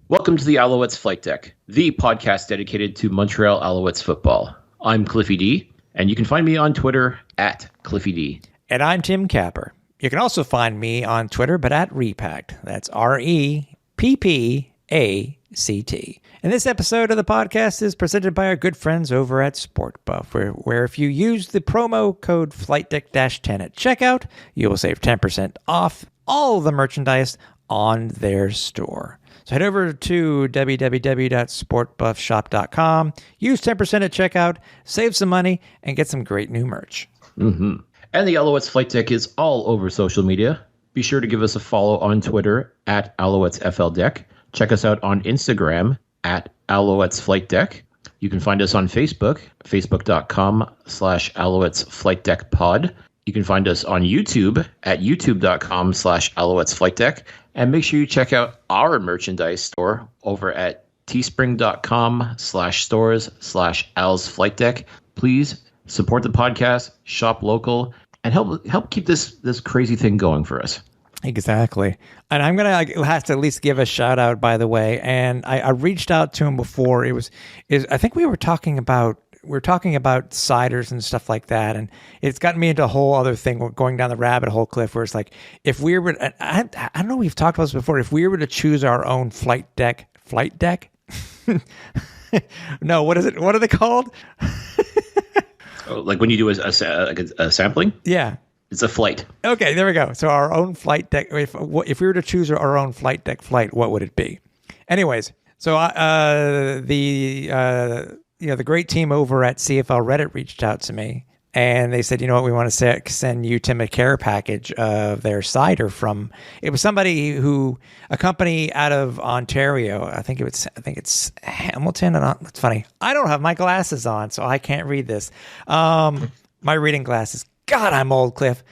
Welcome to the Alouettes Flightdeck, the podcast dedicated to Montreal Alouettes football. I'm Cliffy D, and you can find me on Twitter at Cliffy D. And I'm Tim Capper. You can also find me on Twitter, but at Repact. That's REPPACT. And this episode of the podcast is presented by our good friends over at SportBuff, where if you use the promo code FlightDeck-10 at checkout, you will save 10% off all the merchandise on their store. So head over to www.sportbuffshop.com, use 10% at checkout, save some money, and get some great new merch. Mm-hmm. And the Alouettes Flight Deck is all over social media. Be sure to give us a follow on Twitter at Alouettes FLDeck. Check us out on Instagram at Alouettes Flight Deck. You can find us on Facebook, facebook.com/Alouettes Flight Deck Pod. You can find us on YouTube at youtube.com/Alouettes Flight Deck. And make sure you check out our merchandise store over at teespring.com/stores/Al's Flight Deck. Please support the podcast, shop local, and help keep this crazy thing going for us. Exactly. And I'm going to have to at least give a shout out, by the way. And I reached out to him before. I think we were talking about ciders and stuff like that. And it's gotten me into a whole other thing. We're going down the rabbit hole, Cliff, where it's like, if we were, I don't know, we've talked about this before. If we were to choose our own flight deck? No, what is it? What are they called? Oh, like when you do a sampling? Yeah. It's a flight. Okay, there we go. So our own flight deck, if we were to choose our own flight deck flight, what would it be? Anyways, so the great team over at CFL Reddit reached out to me, and they said, you know what, we want to send you, Tim, a care package of their cider from, it was a company out of Ontario. I think it's Hamilton. It's funny. I don't have my glasses on, so I can't read this. My reading glasses. God, I'm old, Cliff.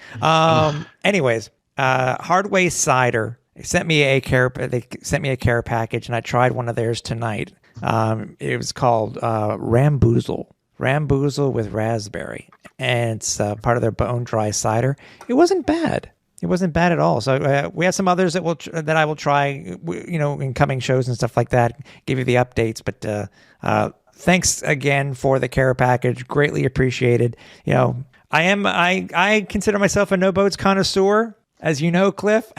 Anyways, Hardway Cider. They sent me a care package, and I tried one of theirs tonight. It was called Ramboozle with raspberry, and it's part of their bone dry cider. It wasn't bad. It wasn't bad at all. So we have some others that I will try, in coming shows and stuff like that. Give you the updates, but thanks again for the care package. Greatly appreciated. I consider myself a no boats connoisseur, as you know, Cliff,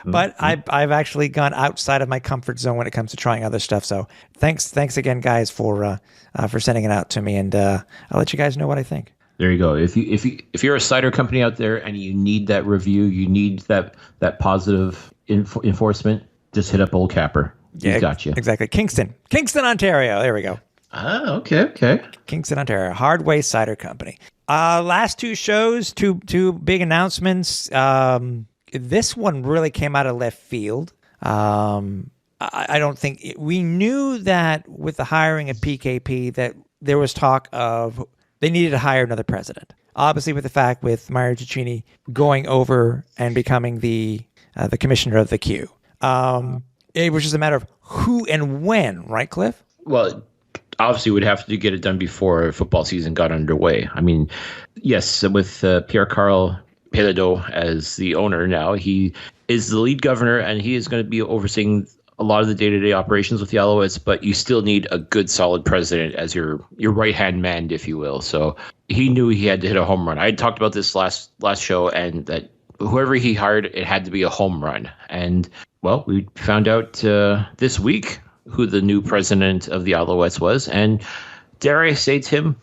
but I've actually gone outside of my comfort zone when it comes to trying other stuff. So thanks again, guys, for sending it out to me, and I'll let you guys know what I think. There you go. If you're a cider company out there and you need that review, you need that positive enforcement, just hit up Old Capper. He's got you. Exactly. Kingston, Ontario. There we go. Ah, okay. Kingston, Ontario. Hardway Cider Company. Last two shows, two big announcements. This one really came out of left field. I don't think we knew that with the hiring of PKP that there was talk of they needed to hire another president. Obviously, with the fact with Mario Cicchini going over and becoming the commissioner of the Q, it was just a matter of who and when, right, Cliff? Well, obviously, we'd have to get it done before football season got underway. I mean, yes, with Pierre-Karl Péladeau as the owner now, he is the lead governor, and he is going to be overseeing a lot of the day-to-day operations with the Alouettes, but you still need a good, solid president as your right-hand man, if you will. So he knew he had to hit a home run. I had talked about this last show, and that whoever he hired, it had to be a home run. And, well, we found out this week who the new president of the Alouettes was. And dare I say, Tim,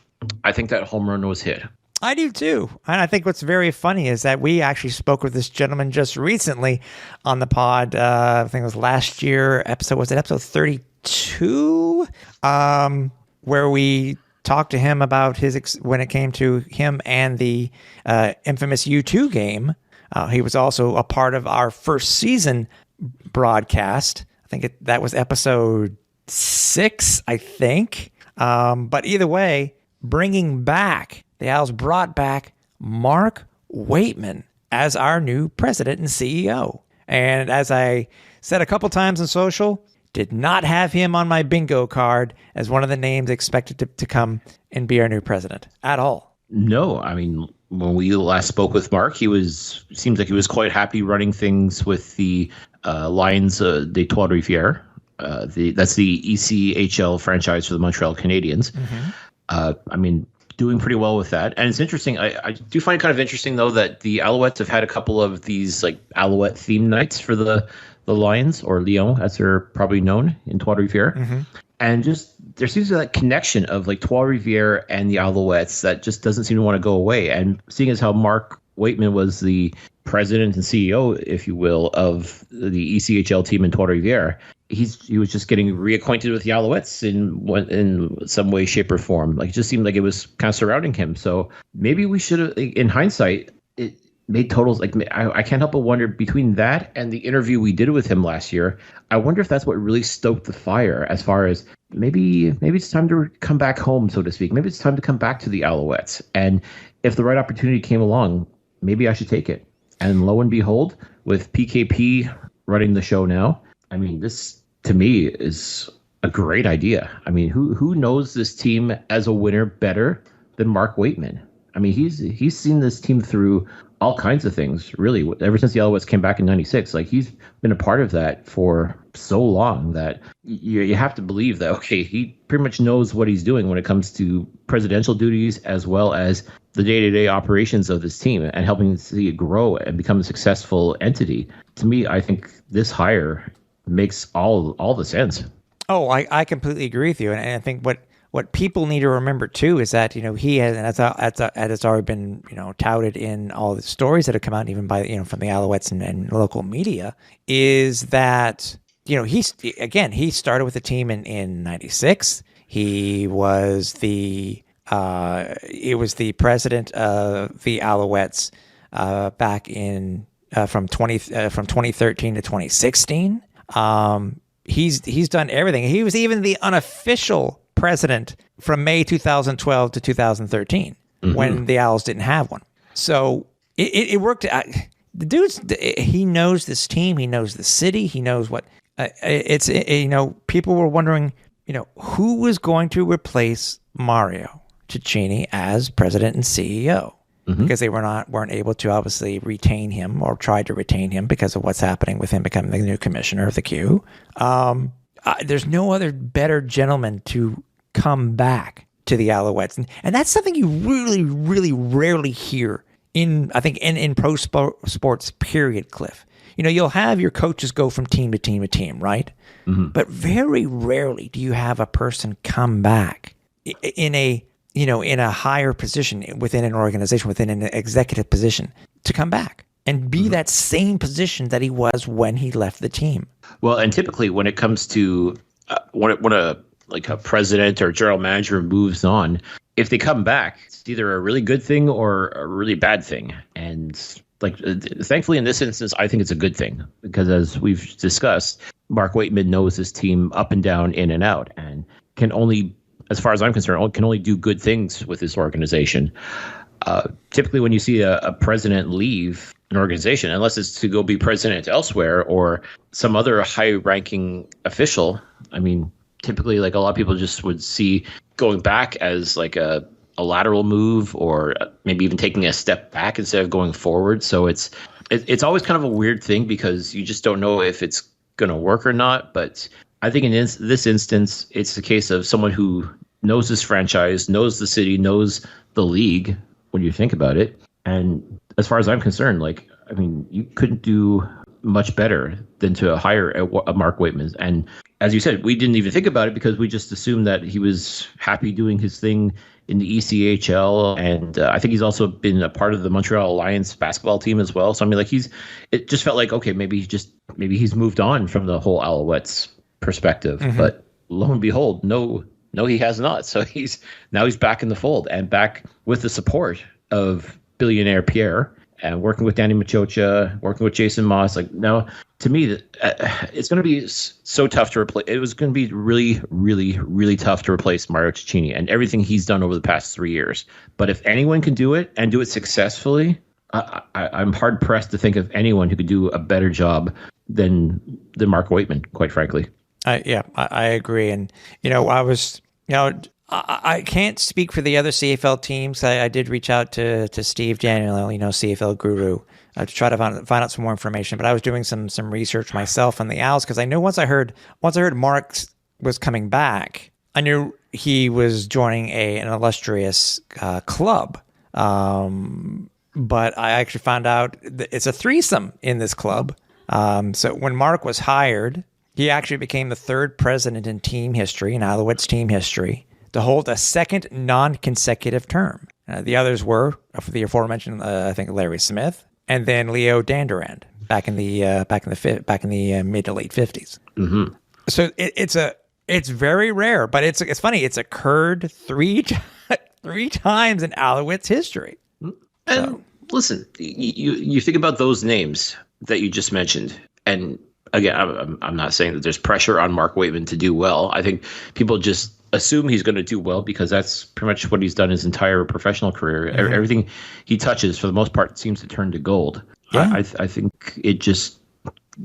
I think that home run was hit. I do too. And I think what's very funny is that we actually spoke with this gentleman just recently on the pod. I think it was last year episode 32? Where we talked to him about when it came to him and the infamous U2 game. He was also a part of our first season broadcast. I think that was episode 6, I think. But either way, the Owls brought back Mark Waitman as our new president and CEO. And as I said a couple times on social, did not have him on my bingo card as one of the names expected to come and be our new president at all. No, I mean, when we last spoke with Mark, seems like he was quite happy running things with the Lions des Trois-Rivières. That's the ECHL franchise for the Montreal Canadiens. I mean, doing pretty well with that. And it's interesting. I do find it kind of interesting, though, that the Alouettes have had a couple of these like Alouette theme nights for the Lions, or Lions, as they're probably known in Trois-Rivières. And just there seems to be that connection of like Trois-Rivières and the Alouettes that just doesn't seem to want to go away. And seeing as how Mark Waitman was the president and CEO, if you will, of the ECHL team in Trois-Rivières, he was just getting reacquainted with the Alouettes in some way, shape, or form. Like, it just seemed like it was kind of surrounding him. So maybe we should have, in hindsight, it made totals. Like, I can't help but wonder, between that and the interview we did with him last year, I wonder if that's what really stoked the fire, as far as maybe it's time to come back home, so to speak. Maybe it's time to come back to the Alouettes. And if the right opportunity came along, maybe I should take it. And lo and behold, with PKP running the show now, I mean, this to me is a great idea. I mean, who knows this team as a winner better than Mark Waitman? I mean, he's seen this team through all kinds of things, really, ever since the Alouettes came back in '96. Like, he's been a part of that for so long that you have to believe that, okay, he pretty much knows what he's doing when it comes to presidential duties, as well as the day-to-day operations of this team and helping to see it grow and become a successful entity. To me, I think this hire makes all the sense. Oh, I completely agree with you. And I think what people need to remember too is that, he has, and it's already been, touted in all the stories that have come out, even by, from the Alouettes and local media, is that, he started with the team in '96. He was the president of the Alouettes back in from 2013 to 2016. He's done everything. He was even the unofficial president from May 2012 to 2013 when the Owls didn't have one. So it worked. The dude's, he knows this team. He knows the city. He knows what people were wondering, who was going to replace Mario Cecchini as president and CEO, because they weren't able to obviously retain him, or tried to retain him because of what's happening with him becoming the new commissioner of the Q. There's no other better gentleman to come back to the Alouettes, and that's something you really, really rarely hear in pro sports. Period, Cliff. You'll have your coaches go from team to team to team, right? But very rarely do you have a person come back in a higher position within an organization, within an executive position, to come back and be that same position that he was when he left the team. Well, and typically when it comes to when a president or general manager moves on, if they come back, it's either a really good thing or a really bad thing. And thankfully in this instance, I think it's a good thing, because as we've discussed, Mark Waitman knows this team up and down, in and out, and can only, as far as I'm concerned, can only do good things with this organization. Typically when you see a president leave an organization, unless it's to go be president elsewhere or some other high-ranking official, I mean, typically, like, a lot of people just would see going back as like a lateral move, or maybe even taking a step back instead of going forward. So it's always kind of a weird thing, because you just don't know if it's going to work or not. But I think in this instance, it's the case of someone who knows this franchise, knows the city, knows the league, when you think about it. And as far as I'm concerned, you couldn't do much better than to hire a Mark Waitman. And as you said, we didn't even think about it, because we just assumed that he was happy doing his thing in the ECHL. And I think he's also been a part of the Montreal Alliance basketball team as well. So, I mean, it just felt like, okay, maybe he's moved on from the whole Alouettes perspective. But lo and behold, no, he has not. So he's back in the fold, and back with the support of billionaire Pierre, and working with Danny Machocha, working with Jason Moss. Now, to me, it's going to be so tough to replace. It was going to be really, really, really tough to replace Mario Cecchini and everything he's done over the past 3 years. But if anyone can do it, and do it successfully, I'm hard pressed to think of anyone who could do a better job than Mark Waitman, quite frankly. I agree. And, I can't speak for the other CFL teams. I did reach out to Steve Daniel, CFL guru, to try to find out some more information. But I was doing some research myself on the Owls because I knew once I heard Mark was coming back, I knew he was joining an illustrious club. But I actually found out that it's a threesome in this club. So when Mark was hired, he actually became the third president in team history, in Alouettes team history, to hold a second non-consecutive term. The others were the aforementioned, I think, Larry Smith, and then Leo Dandurand back in the mid to late 50s. Mm-hmm. So it's very rare, but it's funny. It's occurred three times in Alouettes history. And listen, you think about those names that you just mentioned, and again, I'm not saying that there's pressure on Mark Waitman to do well. I think people just assume he's going to do well because that's pretty much what he's done his entire professional career. Mm-hmm. Everything he touches, for the most part, seems to turn to gold. Yeah. I think it just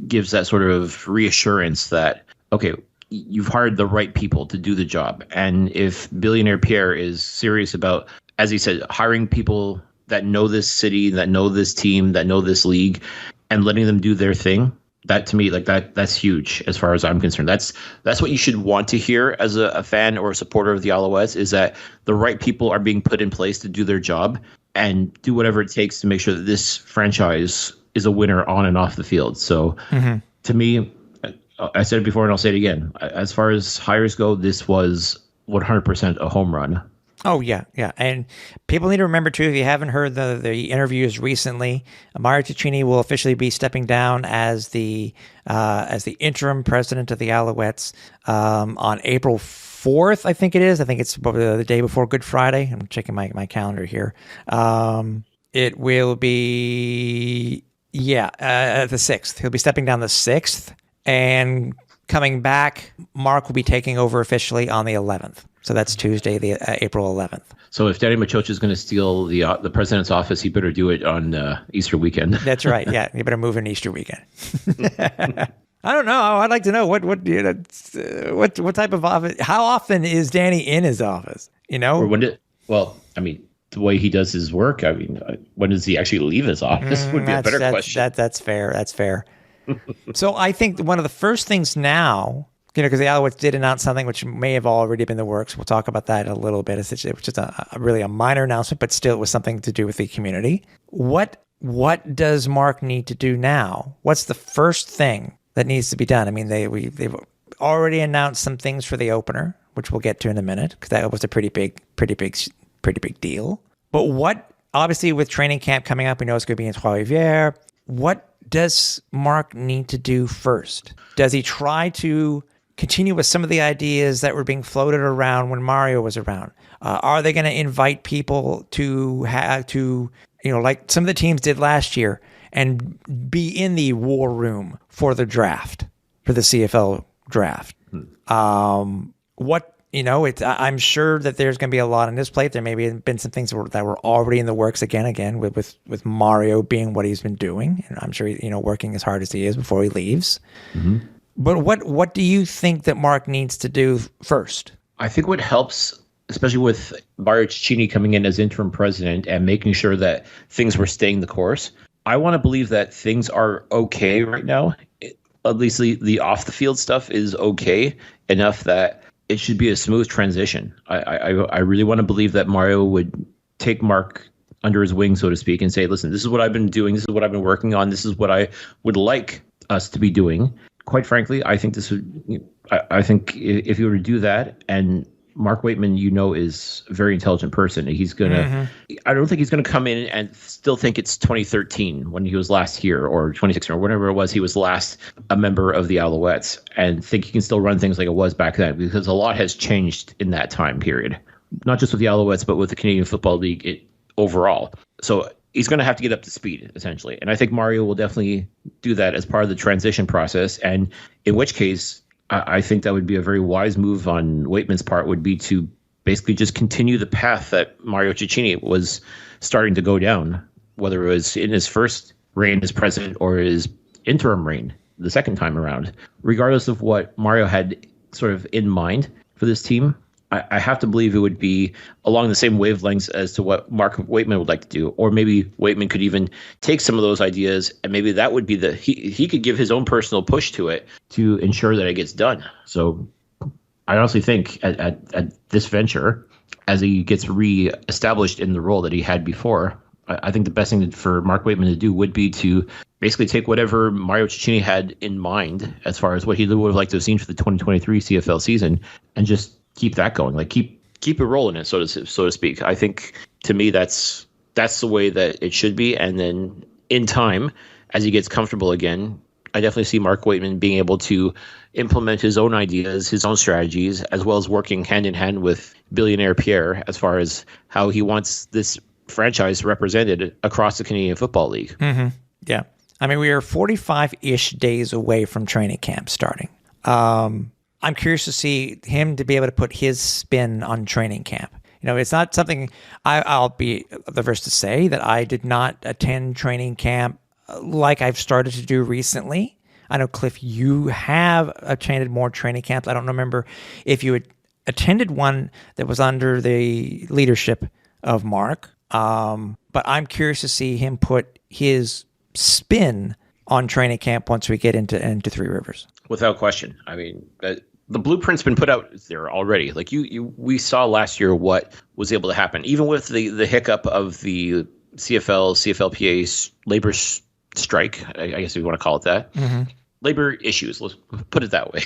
gives that sort of reassurance that, okay, you've hired the right people to do the job. And if billionaire Pierre is serious about, as he said, hiring people that know this city, that know this team, that know this league, and letting them do their thing, that to me, like that's huge as far as I'm concerned. That's what you should want to hear as a fan or a supporter of the Alouettes, is that the right people are being put in place to do their job and do whatever it takes to make sure that this franchise is a winner on and off the field. So to me, I said it before and I'll say it again, as far as hires go, this was 100% a home run. Oh, yeah. And people need to remember, too, if you haven't heard the interviews recently, Mario Cecchini will officially be stepping down as the interim president of the Alouettes on April 4th, I think it is. I think it's the day before Good Friday. I'm checking my calendar here. It will be, the 6th. He'll be stepping down the 6th. And coming back, Mark will be taking over officially on the 11th. So that's Tuesday, the April 11th. So if Danny Machocha is going to steal the president's office, he better do it on Easter weekend. That's right. Yeah, you better move in Easter weekend. I don't know. I'd like to know what type of office. How often is Danny in his office? You know, or the way he does his work. I mean, when does he actually leave his office? Would be a better question. That's fair. That's fair. So I think one of the first things now, because the Alouettes did announce something which may have already been in the works. We'll talk about that in a little bit. It's just really a minor announcement, but still it was something to do with the community. What does Mark need to do now? What's the first thing that needs to be done? I mean, they've already announced some things for the opener, which we'll get to in a minute, because that was a pretty big deal. But what, obviously, with training camp coming up, we know it's going to be in Trois-Rivières. What does Mark need to do first? Does he try to continue with some of the ideas that were being floated around when Mario was around? Are they going to invite people to like some of the teams did last year, and be in the war room for the draft, for the CFL draft? I'm sure that there's going to be a lot on this plate. There may have been some things that were already in the works again with Mario being what he's been doing, and I'm sure working as hard as he is before he leaves. Mm-hmm. But what do you think that Mark needs to do first? I think what helps, especially with Mario Cecchini coming in as interim president and making sure that things were staying the course, I want to believe that things are okay right now. At least the off the field stuff is okay enough that it should be a smooth transition. I really want to believe that Mario would take Mark under his wing, so to speak, and say, listen, this is what I've been doing. This is what I've been working on. This is what I would like us to be doing. Quite frankly, I think I think if you were to do that, and Mark Waitman, is a very intelligent person. He's going to, mm-hmm. I don't think he's going to come in and still think it's 2013 when he was last here, or 2016 or whatever it was. He was last a member of the Alouettes, and think he can still run things like it was back then, because a lot has changed in that time period, not just with the Alouettes, but with the Canadian Football League overall. So he's going to have to get up to speed, essentially. And I think Mario will definitely do that as part of the transition process. And in which case, I think that would be a very wise move on Waitman's part, would be to basically just continue the path that Mario Cecchini was starting to go down, whether it was in his first reign as president or his interim reign the second time around. Regardless of what Mario had sort of in mind for this team, I have to believe it would be along the same wavelengths as to what Mark Waitman would like to do. Or maybe Waitman could even take some of those ideas, and maybe that would be he could give his own personal push to it to ensure that it gets done. So I honestly think at this venture, as he gets re-established in the role that he had before, I think the best thing for Mark Waitman to do would be to basically take whatever Mario Cecchini had in mind as far as what he would have liked to have seen for the 2023 CFL season, and just keep that going. Like keep it rolling, it so to speak. I think to me that's the way that it should be. And then in time, as he gets comfortable again, I definitely see Mark Waitman being able to implement his own ideas, his own strategies, as well as working hand in hand with billionaire Pierre as far as how he wants this franchise represented across the Canadian Football League. Mm-hmm. Yeah. I mean, we are 45-ish days away from training camp starting. I'm curious to see him to be able to put his spin on training camp. You know, it's not something I'll be the first to say that I did not attend training camp like I've started to do recently. I know, Cliff, you have attended more training camps. I don't remember if you had attended one that was under the leadership of Mark. But I'm curious to see him put his spin on training camp once we get into Three Rivers. Without question. I mean, the blueprint's been put out there already. Like we saw last year what was able to happen, even with the hiccup of the CFLPA labor strike. I guess if you want to call it that. Mm-hmm. Labor issues. Let's put it that way.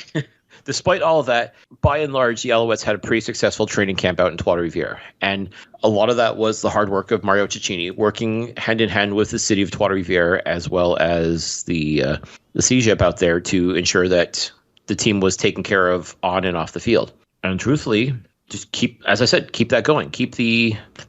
Despite all of that, by and large, the Alouettes had a pretty successful training camp out in Trois-Rivières. And a lot of that was the hard work of Mario Cecchini, working hand in hand with the city of Trois-Rivières, as well as the CEGEP out there to ensure that the team was taken care of on and off the field. And truthfully, just keep that going. Keep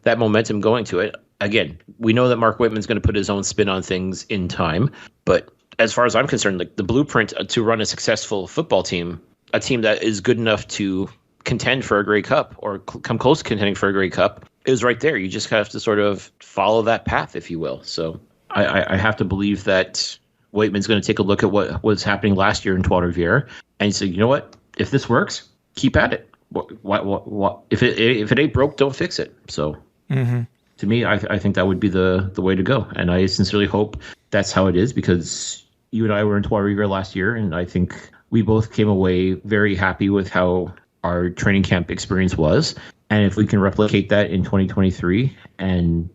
that momentum going to it. Again, we know that Mark Whitman's going to put his own spin on things in time, but as far as I'm concerned, like the blueprint to run a successful football team, a team that is good enough to contend for a Grey Cup or come close to contending for a Grey Cup, is right there. You just have to sort of follow that path, if you will. So I have to believe that Waitman's going to take a look at what was happening last year in Trois-Rivières and say, you know what, if this works, keep at it. What if it ain't broke, don't fix it. So to me, I think that would be the way to go. And I sincerely hope that's how it is, because you and I were in Trois-Rivières last year, and I think we both came away very happy with how our training camp experience was. And if we can replicate that in 2023, and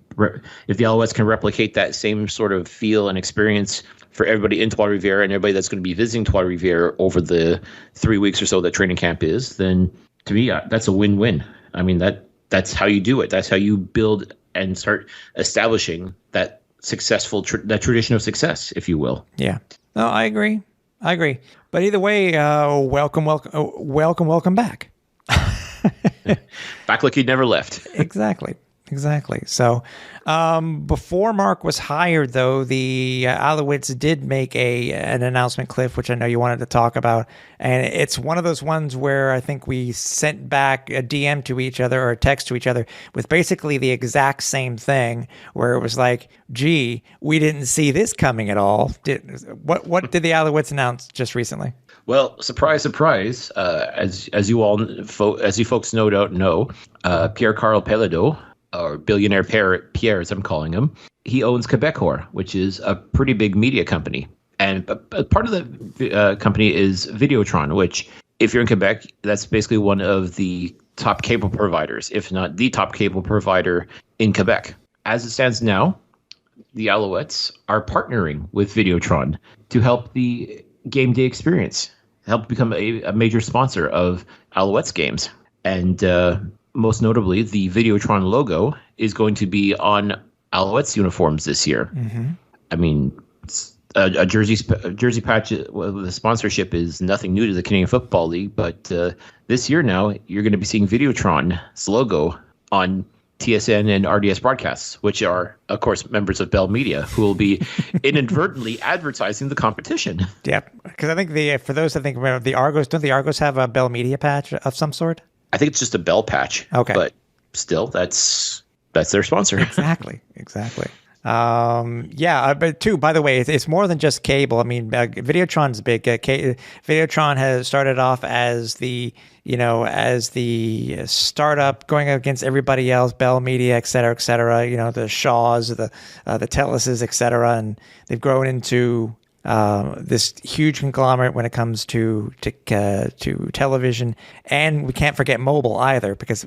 if the Alouettes can replicate that same sort of feel and experience for everybody in Trois-Rivières and everybody that's going to be visiting Trois-Rivières over the 3 weeks or so that training camp is, then to me, that's a win-win. I mean, that's how you do it. That's how you build and start establishing that successful that tradition of success, if you will. Yeah. No, I agree. But either way, welcome back. Back like you never left. Exactly. So before Mark was hired, though, the Alouettes did make an announcement, Cliff, which I know you wanted to talk about. And it's one of those ones where I think we sent back a DM to each other or a text to each other with basically the exact same thing, where it was like, gee, we didn't see this coming at all. What did the Alouettes announce just recently? Well, surprise, surprise. As you folks no doubt know, Pierre-Carl Pelledeau, or billionaire Pierre, as I'm calling him, he owns Quebecor, which is a pretty big media company. And part of the company is Videotron, which, if you're in Quebec, that's basically one of the top cable providers, if not the top cable provider in Quebec. As it stands now, the Alouettes are partnering with Videotron to help the game day experience, help become a major sponsor of Alouettes games. And most notably, the Videotron logo is going to be on Alouettes uniforms this year. Mm-hmm. I mean, a jersey patch, the sponsorship is nothing new to the Canadian Football League, but this year now, you're going to be seeing Videotron's logo on TSN and RDS broadcasts, which are, of course, members of Bell Media, who will be inadvertently advertising the competition. Yep, because I think for those that think about the Argos, don't the Argos have a Bell Media patch of some sort? I think it's just a Bell patch. Okay. But still, that's their sponsor. Exactly. Yeah, but too, by the way, it's more than just cable. I mean, Videotron's big. Videotron has started off as as the startup going against everybody else, Bell Media, et cetera, the Shaws, the Telesis, et cetera. And they've grown into this huge conglomerate when it comes to television. And we can't forget mobile either, because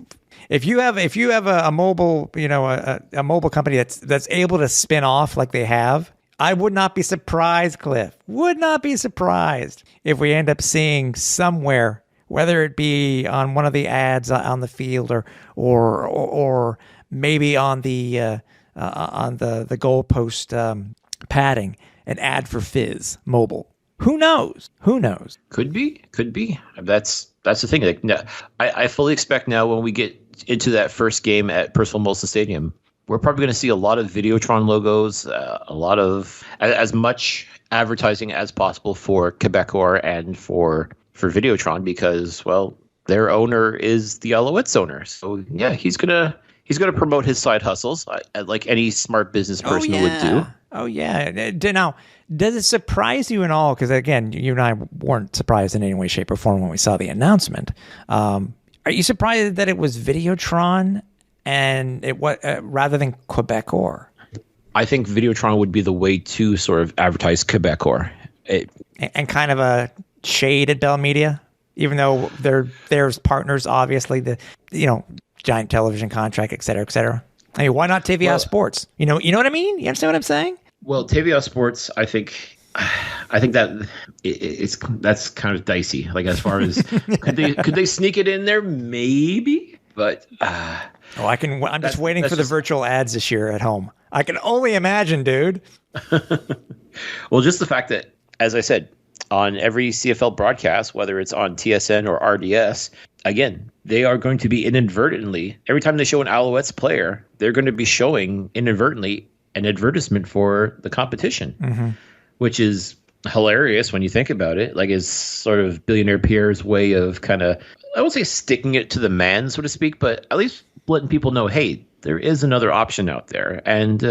if you have a mobile, a mobile company that's able to spin off like they have, I would not be surprised, Cliff. Would not be surprised if we end up seeing somewhere, whether it be on one of the ads on the field or maybe on the goalpost padding, an ad for Fizz Mobile. Who knows? Who knows? Could be. That's the thing. Like, no, I fully expect now when we get into that first game at Percival Molson Stadium, we're probably going to see a lot of Videotron logos, a lot of as much advertising as possible for Quebecor and for Videotron, because, well, their owner is the Alouettes owner. So yeah, he's gonna promote his side hustles like any smart business person would do. Oh yeah. Now, does it surprise you at all? Because again, you and I weren't surprised in any way, shape, or form when we saw the announcement. Are you surprised that it was Videotron and rather than Quebecor? I think Videotron would be the way to sort of advertise Quebecor. And kind of a shade at Bell Media, even though there's partners, obviously, giant television contract, et cetera, et cetera. I mean, why not TVA Sports? You know what I mean? You understand what I'm saying? Well, TVA Sports, I think that that's kind of dicey. Like, as far as could they sneak it in there? Maybe, but I'm just waiting for the virtual ads this year at home. I can only imagine, dude. Well, just the fact that, as I said, on every CFL broadcast, whether it's on TSN or RDS, again, they are going to be inadvertently, every time they show an Alouettes player, they're going to be showing inadvertently an advertisement for the competition, which is hilarious when you think about it. Like, it's sort of Billionaire Pierre's way of kind of, I won't say sticking it to the man, so to speak, but at least letting people know, hey, there is another option out there, and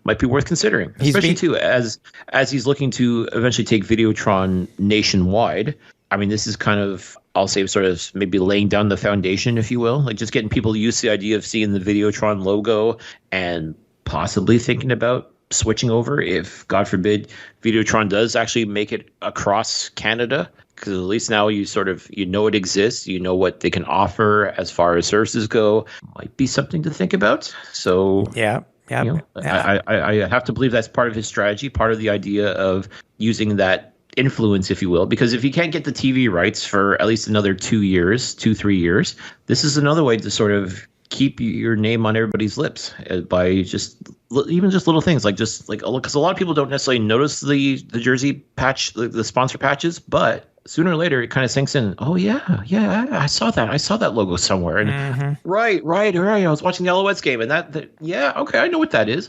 might be worth considering. Especially too, as he's looking to eventually take Videotron nationwide. I mean, this is kind of, I'll say, sort of maybe laying down the foundation, if you will, like just getting people used to the idea of seeing the Videotron logo and possibly thinking about switching over if, God forbid, Videotron does actually make it across Canada. Because at least now you know it exists, you know what they can offer as far as services go. Might be something to think about. So yeah. I have to believe that's part of his strategy, part of the idea of using that influence, if you will. Because if you can't get the TV rights for at least another 3 years, this is another way to sort of keep your name on everybody's lips by even just little things like because a lot of people don't necessarily notice the jersey patch, the sponsor patches, but sooner or later it kind of sinks in. Oh yeah, I saw that logo somewhere, and right. I was watching the Alouettes game, and that okay, I know what that is.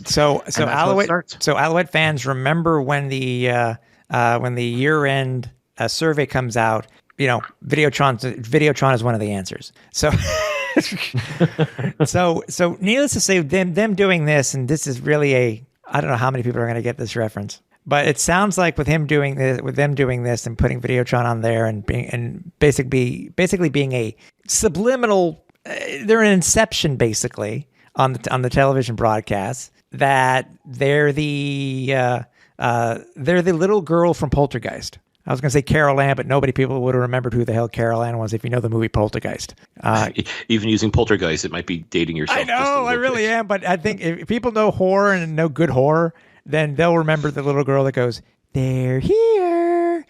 So Alouette fans, remember when the year-end survey comes out, Videotron is one of the answers. So. so needless to say, them doing this, and this is really I don't know how many people are going to get this reference, but it sounds like with them doing this and putting Videotron on there and basically being a subliminal, they're an inception basically on the television broadcast, that they're the little girl from Poltergeist. I was going to say Carol Ann, but people would have remembered who the hell Carol Ann was if you know the movie Poltergeist. Even using Poltergeist, it might be dating yourself. I know, I really am, but I think if people know horror and know good horror, then they'll remember the little girl that goes, "They're here."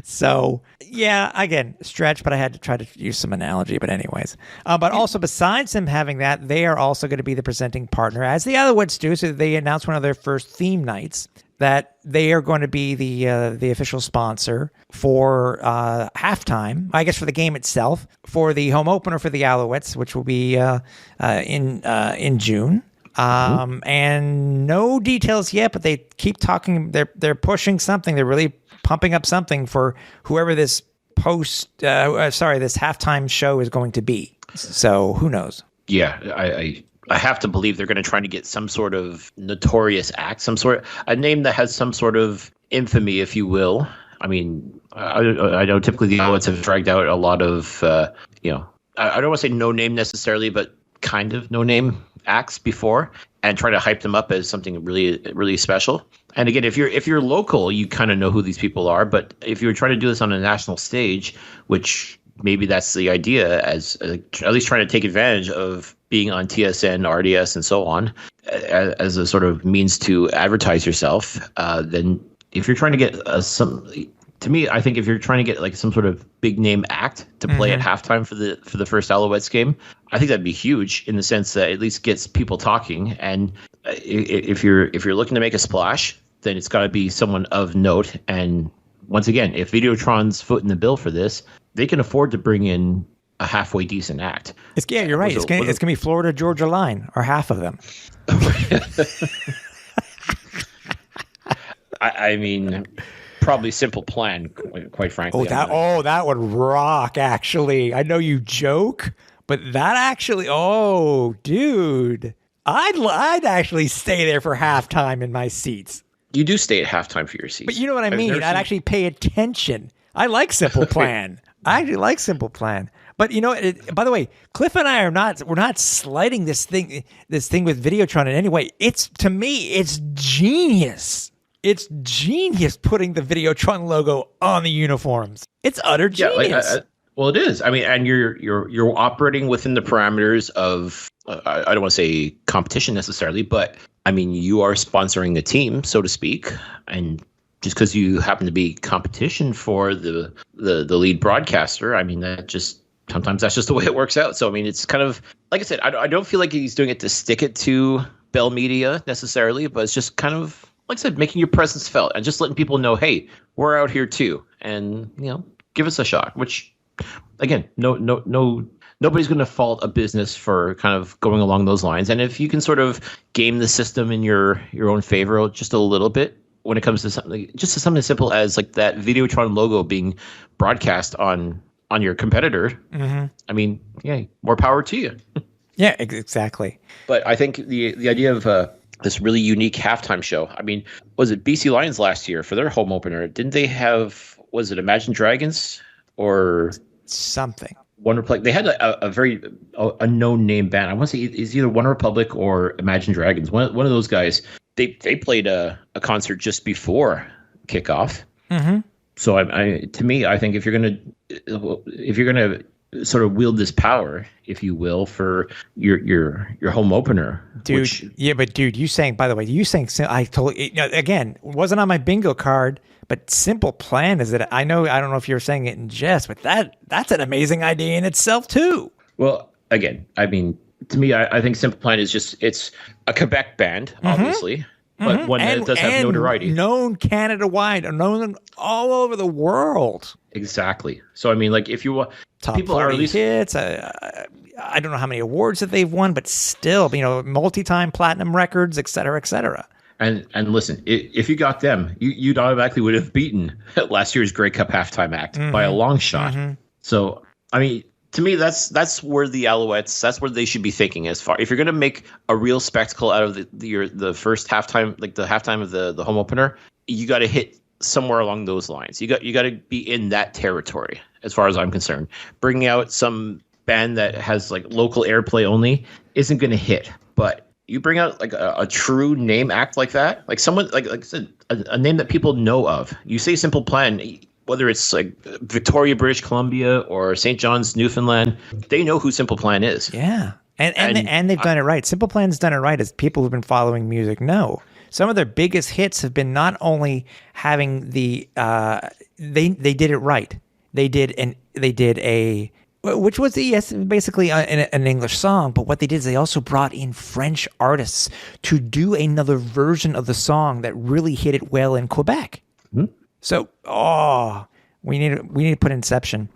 So, yeah, again, stretch, but I had to try to use some analogy. But anyways, but also besides them having that, they are also going to be the presenting partner, as the Alouettes do. So they announced one of their first theme nights, that they are going to be the official sponsor for halftime, I guess, for the game itself, for the home opener for the Alouettes, which will be in June. And no details yet, but they keep talking. They're pushing something. They're really pumping up something for whoever this this halftime show is going to be. So who knows? Yeah, I I have to believe they're going to try to get some sort of notorious act, a name that has some sort of infamy, if you will. I mean, I know typically the Alouettes have dragged out a lot of, I don't want to say no name necessarily, but kind of no name acts before, and try to hype them up as something really, really special. And again, if you're local, you kind of know who these people are. But if you're trying to do this on a national stage, which maybe that's the idea, as at least trying to take advantage of being on TSN, RDS, and so on, as a sort of means to advertise yourself, then if you're trying to get to me, I think if you're trying to get like some sort of big name act to play at halftime for the first Alouettes game, I think that'd be huge in the sense that at least gets people talking. And if you're looking to make a splash, then it's got to be someone of note. And once again, if Videotron's footing the bill for this, they can afford to bring in a halfway decent act. You're right. It's gonna be Florida Georgia Line, or half of them. I mean, probably Simple Plan, quite frankly. That would rock, actually. I know you joke, but that actually, dude, I'd actually stay there for halftime in my seats. You do stay at halftime for your seats. But you know what I mean? I'd actually pay attention. I like Simple Plan. I actually like Simple Plan. But you know, by the way, Cliff and I we're not slighting this thing with Videotron in any way. To me, it's genius. It's genius putting the Videotron logo on the uniforms. It's utter genius. Well, it is. I mean, and you're operating within the parameters of I don't want to say competition necessarily, but I mean, you are sponsoring a team, so to speak, and just because you happen to be competition for the lead broadcaster, I mean, sometimes that's just the way it works out. So I mean, it's kind of like I said, I don't feel like he's doing it to stick it to Bell Media necessarily, but it's just kind of, like I said, making your presence felt and just letting people know, hey, we're out here too, and give us a shot. Which, again, nobody's going to fault a business for kind of going along those lines. And if you can sort of game the system in your own favor just a little bit when it comes to something as simple as like that Videotron logo being broadcast on your competitor, I mean, yeah, more power to you. Yeah, exactly. But I think the idea of this really unique halftime show. I mean, was it BC Lions last year for their home opener? Didn't they have, was it Imagine Dragons or something? One Republic. They had a very unknown name band. I want to say it's either One Republic or Imagine Dragons. One of those guys. They played a concert just before kickoff. Mm-hmm. So to me, I think if you're gonna sort of wield this power, if you will, for your home opener, dude. You saying, by the way, I totally, again, it wasn't on my bingo card, but Simple Plan is it? I don't know if you're saying it in jest, but that's an amazing idea in itself too. Well, again, I mean, to me, I think Simple Plan is it's a Quebec band, obviously. But one that does have notoriety. Known Canada-wide, known all over the world. Exactly. So, I mean, like, if you want... Top people 40 are at least hits. I don't know how many awards that they've won, but still, multi-time platinum records, et cetera, et cetera. And listen, if you got them, you'd automatically would have beaten last year's Grey Cup halftime act by a long shot. Mm-hmm. So, I mean... To me, that's where the Alouettes, that's where they should be thinking as far. If you're going to make a real spectacle out of the first halftime, like the halftime of the home opener, you got to hit somewhere along those lines. You got to be in that territory, as far as I'm concerned. Bringing out some band that has like local airplay only isn't going to hit. But you bring out like a true name act like that, like someone like I said, a name that people know of. You say Simple Plan. Whether it's like Victoria, British Columbia, or St. John's, Newfoundland, they know who Simple Plan is. Yeah, and they've done it right. Simple Plan's done it right, as people who've been following music know. Some of their biggest hits have been not only having they did it right. They did a which was basically an English song, but what they did is they also brought in French artists to do another version of the song that really hit it well in Quebec. Mm-hmm. So, we need to put Inception.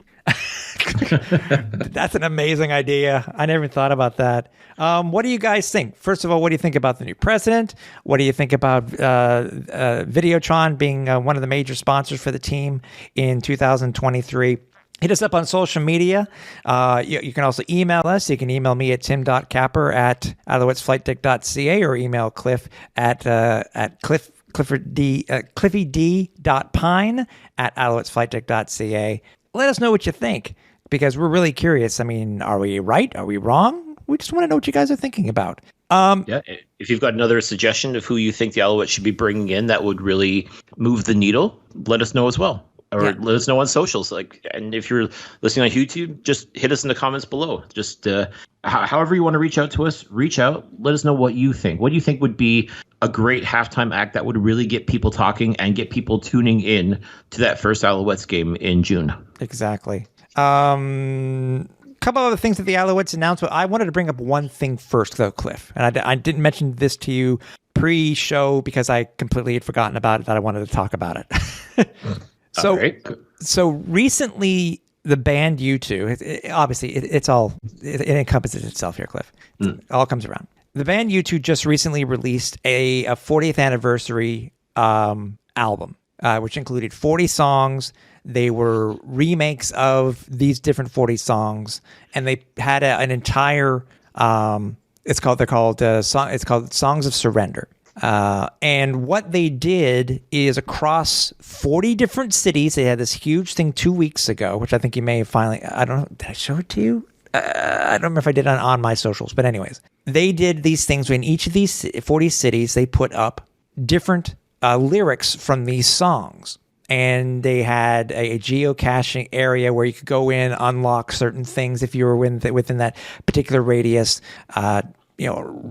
That's an amazing idea. I never thought about that. What do you guys think? First of all, what do you think about the new president? What do you think about Videotron being one of the major sponsors for the team in 2023? Hit us up on social media. You can also email us. You can email me at tim.capper@alouettesflightdeck.ca or email Cliff at cliffyd.pine@alouettesflightdeck.ca. Let us know what you think, because we're really curious. I mean, are we right? Are we wrong? We just want to know what you guys are thinking about. Yeah, if you've got another suggestion of who you think the Alouettes should be bringing in that would really move the needle, let us know as well. Or let us know on socials. And if you're listening on YouTube, just hit us in the comments below. Just however you want to reach out to us, reach out. Let us know what you think. What do you think would be a great halftime act that would really get people talking and get people tuning in to that first Alouettes game in June? Exactly. Couple other things that the Alouettes announced, but I wanted to bring up one thing first, though, Cliff. And I didn't mention this to you pre-show because I completely had forgotten about it, that I wanted to talk about it. So recently, the band U2, obviously, it encompasses itself here, Cliff. It all comes around. The band U2 just recently released a 40th anniversary album, which included 40 songs. They were remakes of these different 40 songs, and they had an entire. It's called Songs of Surrender. And what they did is across 40 different cities, they had this huge thing 2 weeks ago, which I think you may have finally, I don't know, did I show it to you? I don't remember if I did on my socials, but anyways, they did these things in each of these 40 cities. They put up different lyrics from these songs, and they had a geocaching area where you could go in, unlock certain things if you were within that particular radius,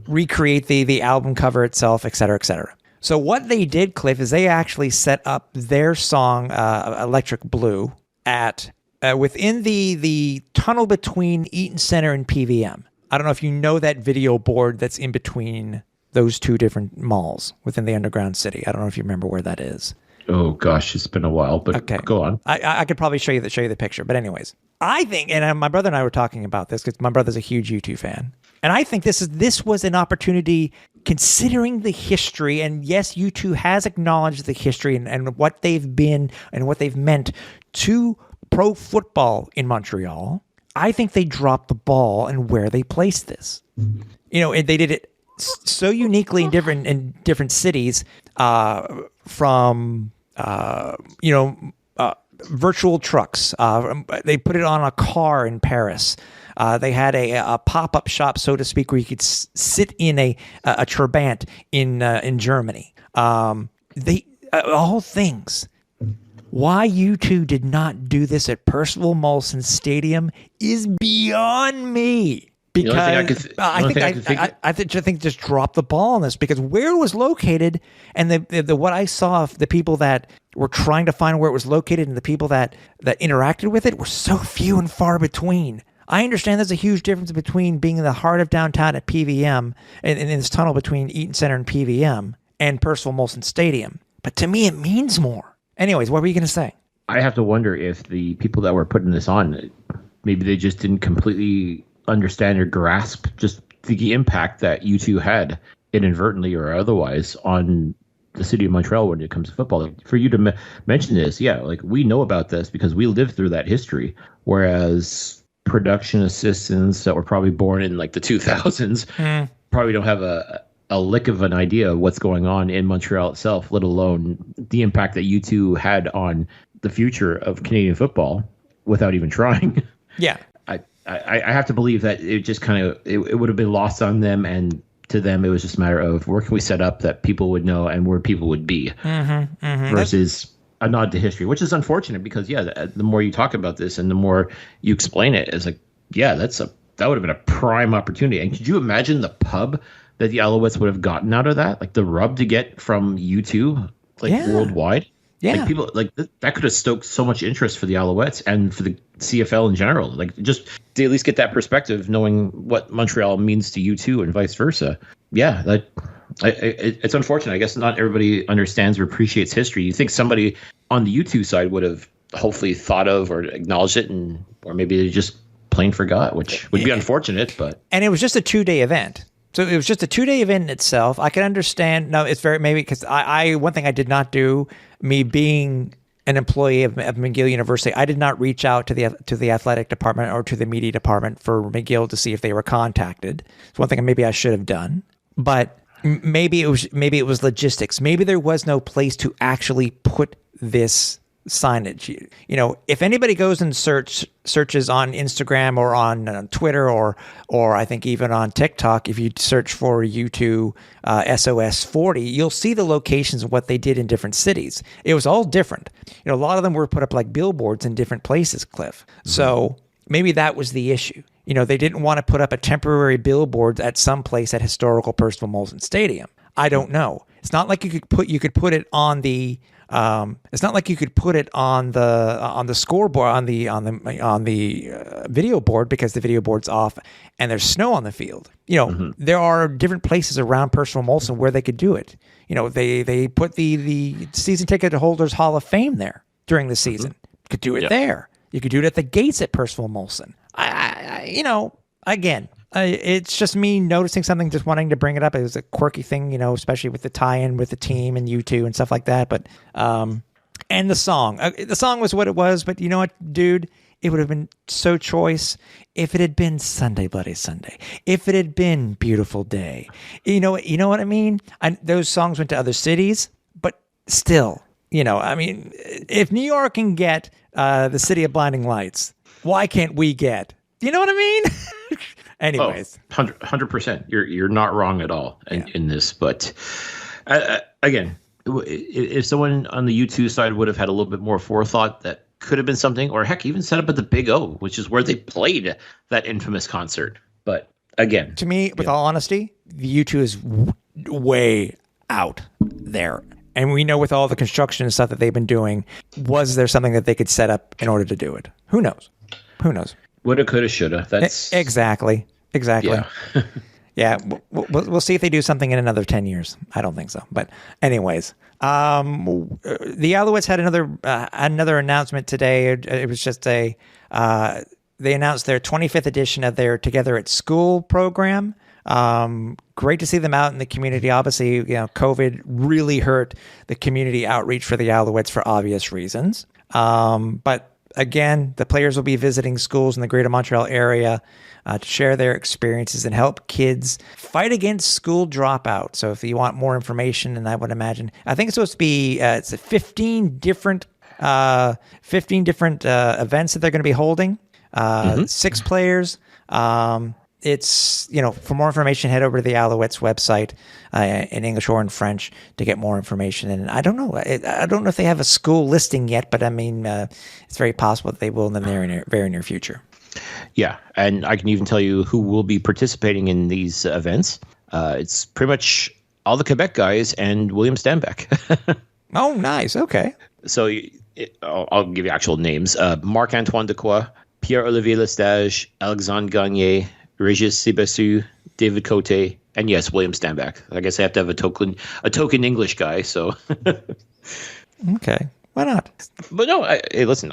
recreate the album cover itself, et cetera, et cetera. So what they did, Cliff, is they actually set up their song, Electric Blue, at within the tunnel between Eaton Center and PVM. I don't know if you know that video board that's in between those two different malls within the underground city. I don't know if you remember where that is. Oh, gosh, it's been a while, but okay. Go on. I could probably show you the picture. But anyways, I think, and my brother and I were talking about this because my brother's a huge U2 fan. And I think this was an opportunity, considering the history, and yes, U2 has acknowledged the history and what they've been and what they've meant to pro football in Montreal. I think they dropped the ball in where they placed this. They did it so uniquely in different cities, from virtual trucks. They put it on a car in Paris. They had a pop-up shop, so to speak, where you could sit in a Trabant in Germany. All things. Why U2 did not do this at Percival Molson Stadium is beyond me. Because I think just drop the ball on this, because where it was located and the what I saw of the people that were trying to find where it was located and the people that interacted with it were so few and far between. I understand there's a huge difference between being in the heart of downtown at PVM and in this tunnel between Eaton Center and PVM and Percival Molson Stadium, but to me it means more. Anyways, what were you going to say? I have to wonder if the people that were putting this on, maybe they just didn't completely understand or grasp just the impact that U2 had inadvertently or otherwise on the city of Montreal when it comes to football. For you to mention this, we know about this because we lived through that history, whereas production assistants that were probably born in the 2000s probably don't have a lick of an idea of what's going on in Montreal itself, let alone the impact that U2 had on the future of Canadian football without even trying. Yeah. I have to believe that it just kind of it would have been lost on them, and to them it was just a matter of where can we set up that people would know and where people would be, versus a nod to history, which is unfortunate because the more you talk about this and the more you explain it, it's that would have been a prime opportunity. And could you imagine the pub that the Alouettes would have gotten out of that, the rub to get from U2 worldwide? Yeah, people that could have stoked so much interest for the Alouettes and for the CFL in general. Just to at least get that perspective, knowing what Montreal means to U2 and vice versa. Yeah, it's unfortunate. I guess not everybody understands or appreciates history. You think somebody on the U2 side would have hopefully thought of or acknowledged it, or maybe they just plain forgot, which would be unfortunate. And it was just a 2-day event. So it was just a 2-day event in itself. I can understand. No, it's maybe because I one thing I did not do, me being an employee of McGill University. I did not reach out to the athletic department or to the media department for McGill to see if they were contacted. It's one thing maybe I should have done, but maybe it was logistics. Maybe there was no place to actually put this signage. You know, if anybody goes and searches on Instagram or on Twitter or I think even on TikTok, if you search for U2 SOS 40, you'll see the locations of what they did in different cities. It was all different. You know, a lot of them were put up like billboards in different places, Cliff. Mm-hmm. So maybe that was the issue. You know, they didn't want to put up a temporary billboard at some place at historical Percival Molson Stadium. I don't know. It's not like you could put it on the it's not like you could put it on the scoreboard on the video board because the video board's off and there's snow on the field. You know, there are different places around Percival Molson where they could do it. You know, they put the season ticket holders Hall of Fame there during the season. You could do it there. You could do it at the gates at Percival Molson. You know, again, it's just me noticing something, just wanting to bring it up. It was a quirky thing, you know, especially with the tie-in with the team and U2 and stuff like that. But and the song was what it was. But you know what, dude, it would have been so choice if it had been Sunday Bloody Sunday, if it had been Beautiful Day. You know what I mean? Those songs went to other cities, but still, you know, I mean, if New York can get the City of Blinding Lights, why can't we get? You know what I mean? Anyways, 100%. You're not wrong at all in this. But again, if someone on the U2 side would have had a little bit more forethought, that could have been something. Or heck, even set up at the Big O, which is where they played that infamous concert. But again, to me, with all honesty, the U2 is way out there. And we know with all the construction and stuff that they've been doing, was there something that they could set up in order to do it? Who knows? Woulda, coulda, shoulda. That's exactly. Yeah. Yeah, we'll see if they do something in another 10 years. I don't think so. But anyways, the Alouettes had another announcement today. It was just they announced their 25th edition of their Together at School program. Great to see them out in the community. Obviously, you know, COVID really hurt the community outreach for the Alouettes for obvious reasons. But again, the players will be visiting schools in the Greater Montreal area to share their experiences and help kids fight against school dropout. So if you want more information, and I would imagine, I think it's supposed to be it's 15 different events that they're going to be holding. 6 players. It's, you know, for more information, head over to the Alouettes website in English or in French to get more information. And I don't know if they have a school listing yet, but I mean, it's very possible that they will in the very near future. Yeah, and I can even tell you who will be participating in these events. It's pretty much all the Quebec guys and William Stanback. Oh, nice. Okay. So I'll give you actual names. Marc-Antoine Decoy, Pierre-Olivier Lestage, Alexandre Gagné, Régis Sébessu, David Cote, and yes, William Stanback. I guess I have to have a token English guy. So, okay, why not? But no, hey, listen,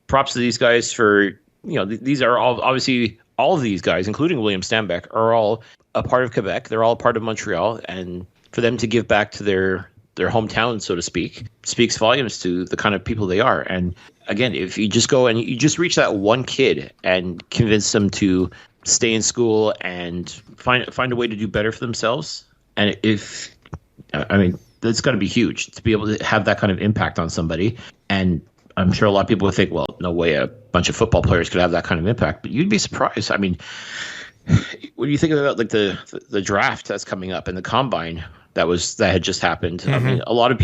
props to these guys for, these are all obviously all of these guys, including William Stanback, are all a part of Quebec. They're all a part of Montreal, and for them to give back to their hometown, so to speak, speaks volumes to the kind of people they are. And again, if you just go and you just reach that one kid and convince them to stay in school and find a way to do better for themselves, and that's got to be huge to be able to have that kind of impact on somebody. And I'm sure a lot of people would think, well, no way a bunch of football players could have that kind of impact, but you'd be surprised. I mean, what do you think about like the draft that's coming up and the combine that had just happened? Mm-hmm. I mean, a lot of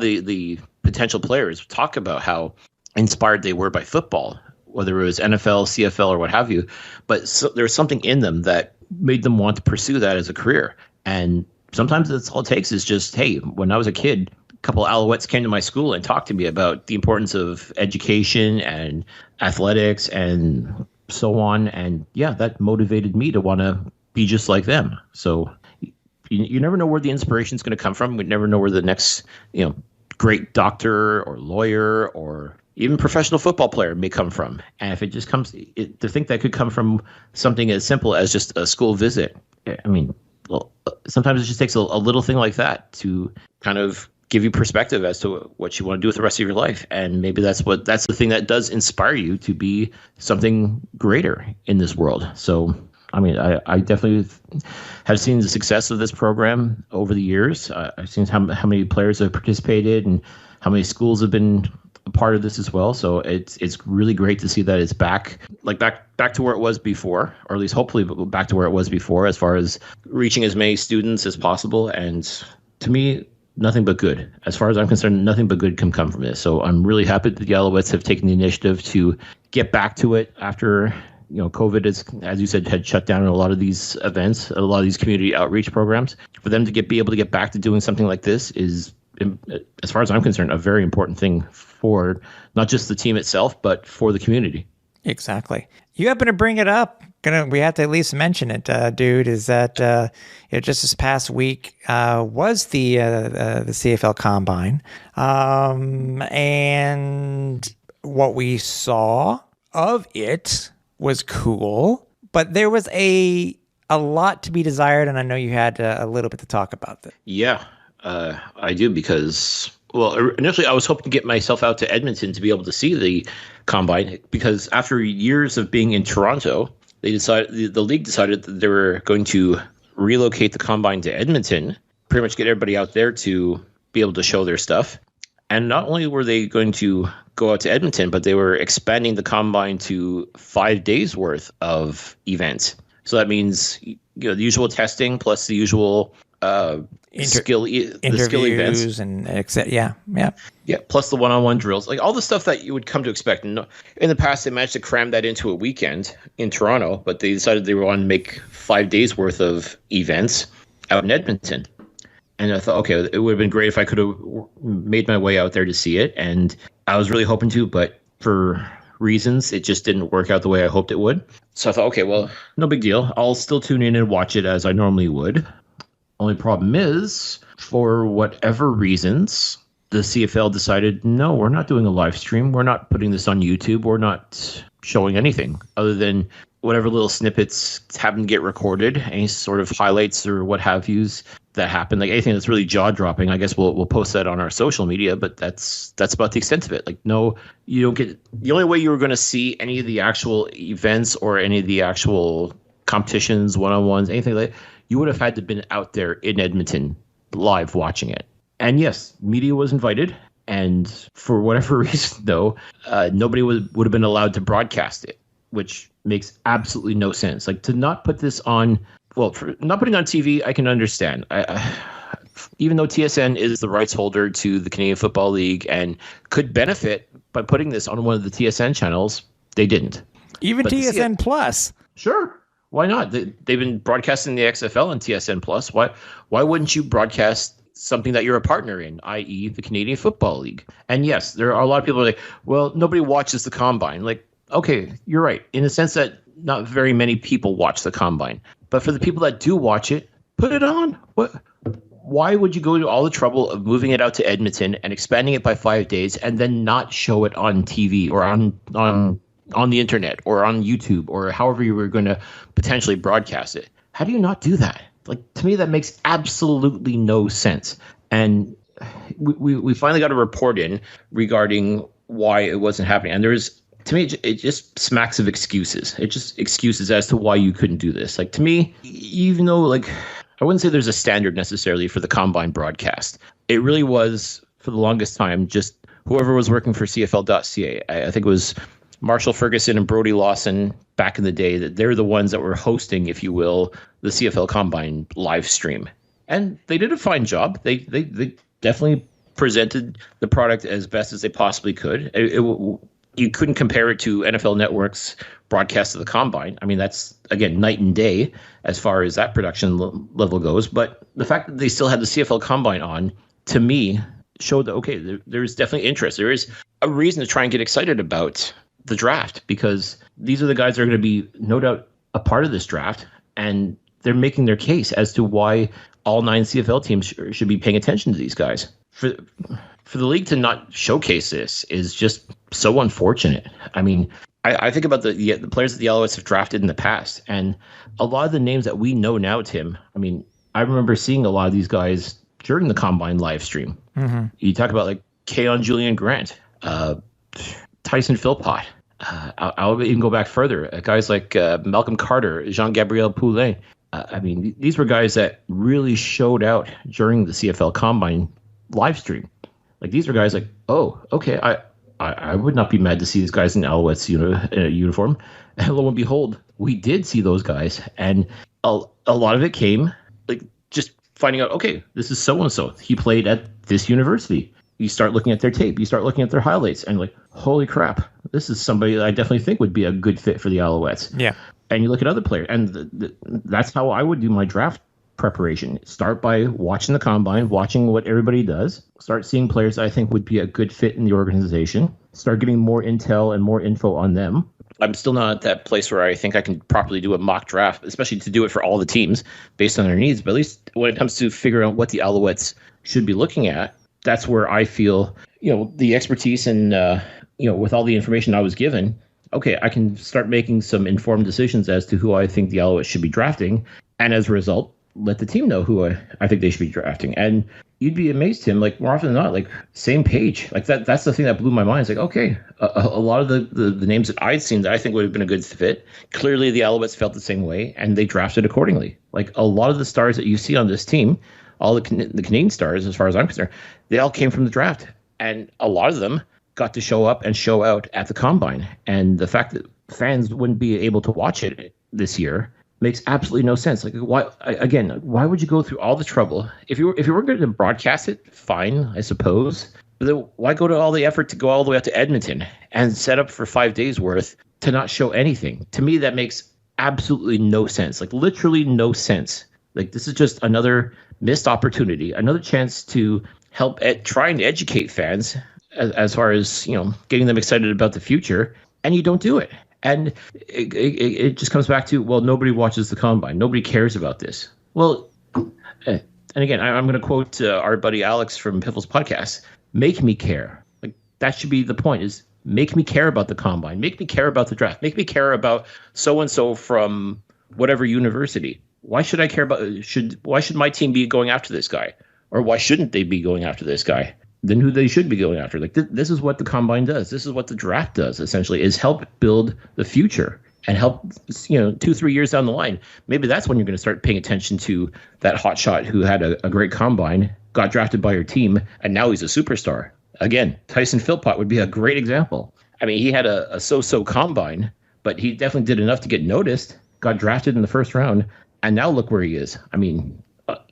the potential players talk about how inspired they were by football, whether it was NFL, CFL, or what have you. But there was something in them that made them want to pursue that as a career. And sometimes that's all it takes is just, hey, when I was a kid, a couple of Alouettes came to my school and talked to me about the importance of education and athletics and so on. And yeah, that motivated me to want to be just like them. So you never know where the inspiration is going to come from. We never know where the next, great doctor or lawyer or even professional football player may come from. And if it just comes to think that could come from something as simple as just a school visit. I mean, well, sometimes it just takes a little thing like that to kind of give you perspective as to what you want to do with the rest of your life. And maybe that's the thing that does inspire you to be something greater in this world. So, I mean, I definitely have seen the success of this program over the years. I've seen how many players have participated and how many schools have been a part of this as well. So it's really great to see that it's back to where it was before, or at least hopefully back to where it was before, as far as reaching as many students as possible. And to me, nothing but good. As far as I'm concerned, nothing but good can come from this. So I'm really happy that the Alouettes have taken the initiative to get back to it after, COVID is, as you said, had shut down a lot of these events, a lot of these community outreach programs. For them to be able to get back to doing something like this is, as far as I'm concerned, a very important thing for not just the team itself, but for the community. Exactly. You happen to bring it up. We have to at least mention it, dude. Is that just this past week was the CFL Combine, and what we saw of it was cool, but there was a lot to be desired, and I know you had a little bit to talk about that. Yeah, I do, because, well, initially I was hoping to get myself out to Edmonton to be able to see the Combine, because after years of being in Toronto, the league decided that they were going to relocate the Combine to Edmonton, pretty much get everybody out there to be able to show their stuff. And not only were they going to go out to Edmonton, but they were expanding the Combine to 5 days worth of events. So that means, the usual testing plus the usual skill events and plus the one-on-one drills, like all the stuff that you would come to expect. And in the past, they managed to cram that into a weekend in Toronto, but they decided they wanted to make 5 days worth of events out in Edmonton. And I thought, okay, it would have been great if I could have made my way out there to see it. And I was really hoping to, but for reasons, it just didn't work out the way I hoped it would. So I thought, okay, well, no big deal. I'll still tune in and watch it as I normally would. Only problem is, for whatever reasons, the CFL decided, no, we're not doing a live stream. We're not putting this on YouTube. We're not showing anything other than whatever little snippets happen to get recorded, any sort of highlights or what have yous that happen, like anything that's really jaw-dropping. I guess we'll post that on our social media, but that's about the extent of it. Like, no, you don't get, the only way you were going to see any of the actual events or any of the actual competitions, one-on-ones, anything like that, you would have had to been out there in Edmonton live watching it. And yes, media was invited, and for whatever reason, though, nobody would have been allowed to broadcast it, which makes absolutely no sense. Like, to not put this on, well, for not putting on TV, I can understand. Even though TSN is the rights holder to the Canadian Football League and could benefit by putting this on one of the TSN channels, they didn't. Even but TSN Plus. Sure. Why not? They've been broadcasting the XFL on TSN Plus. Why wouldn't you broadcast something that you're a partner in, i.e. the Canadian Football League? And yes, there are a lot of people who are like, well, nobody watches the Combine. Like, okay, you're right, in the sense that not very many people watch the Combine. But for the people that do watch it, put it on. Why would you go to all the trouble of moving it out to Edmonton and expanding it by 5 days and then not show it on TV or on the internet or on YouTube or however you were going to potentially broadcast it? How do you not do that? Like, to me, that makes absolutely no sense. And we finally got a report in regarding why it wasn't happening. And there's, to me, it just smacks of excuses. It just excuses as to why you couldn't do this. Like, to me, even though, like, I wouldn't say there's a standard necessarily for the Combine broadcast. It really was, for the longest time, just whoever was working for CFL.ca. I think it was Marshall Ferguson and Brody Lawson back in the day, that they're the ones that were hosting, if you will, the CFL Combine live stream. And they did a fine job. They definitely presented the product as best as they possibly could. You couldn't compare it to NFL Network's broadcast of the Combine. I mean, that's, again, night and day as far as that production level goes. But the fact that they still had the CFL Combine on, to me, showed that, okay, there's definitely interest. There is a reason to try and get excited about the draft, because these are the guys that are going to be, no doubt, a part of this draft. And they're making their case as to why all 9 CFL teams should be paying attention to these guys. For the league to not showcase this is just so unfortunate. I mean, I think about the players that the Alouettes have drafted in the past, and a lot of the names that we know now, Tim, I mean, I remember seeing a lot of these guys during the Combine live stream. You talk about like Keon Julian Grant, Tyson Philpott. I'll even go back further. Guys like Malcolm Carter, Jean-Gabriel Poulin. I mean, these were guys that really showed out during the CFL Combine live stream. Like, these are guys like, oh, okay, I would not be mad to see these guys in Alouettes uniform. And lo and behold, we did see those guys. And a lot of it came like just finding out, okay, this is so-and-so. He played at this university. You start looking at their tape. You start looking at their highlights. And like, holy crap, this is somebody that I definitely think would be a good fit for the Alouettes. Yeah. And you look at other players. And that's how I would do my draft preparation. Start by watching the Combine, watching what everybody does. Start seeing players that I think would be a good fit in the organization. Start getting more intel and more info on them. I'm still not at that place where I think I can properly do a mock draft, especially to do it for all the teams based on their needs. But at least when it comes to figuring out what the Alouettes should be looking at, that's where I feel, the expertise and, with all the information I was given, okay, I can start making some informed decisions as to who I think the Alouettes should be drafting. And as a result, let the team know who I think they should be drafting. And you'd be amazed, Tim, like more often than not, like same page. Like that's the thing that blew my mind. It's like, okay, a lot of the names that I'd seen that I think would have been a good fit, clearly the Alouettes felt the same way and they drafted accordingly. Like a lot of the stars that you see on this team, all the Canadian stars, as far as I'm concerned, they all came from the draft. And a lot of them got to show up and show out at the Combine. And the fact that fans wouldn't be able to watch it this year makes absolutely no sense. Like, why would you go through all the trouble? If you were going to broadcast it, fine, I suppose. But then why go to all the effort to go all the way up to Edmonton and set up for 5 days worth to not show anything? To me, that makes absolutely no sense. Like, literally no sense. Like, this is just another missed opportunity, another chance to help try and educate fans as far as, getting them excited about the future, and you don't do it. And it just comes back to, well, nobody watches the Combine. Nobody cares about this. Well, and again, I'm going to quote our buddy Alex from Piffle's podcast, make me care. Like, that should be the point, is make me care about the Combine. Make me care about the draft. Make me care about so-and-so from whatever university. Why should I care about, why should my team be going after this guy? Or why shouldn't they be going after this guy? Then who they should be going after. Like, this is what the Combine does. This is what the draft does, essentially, is help build the future and help, 2-3 years down the line. Maybe that's when you're going to start paying attention to that hotshot who had a great Combine, got drafted by your team, and now he's a superstar. Again, Tyson Philpott would be a great example. I mean, he had a so-so Combine, but he definitely did enough to get noticed, got drafted in the first round, and now look where he is. I mean,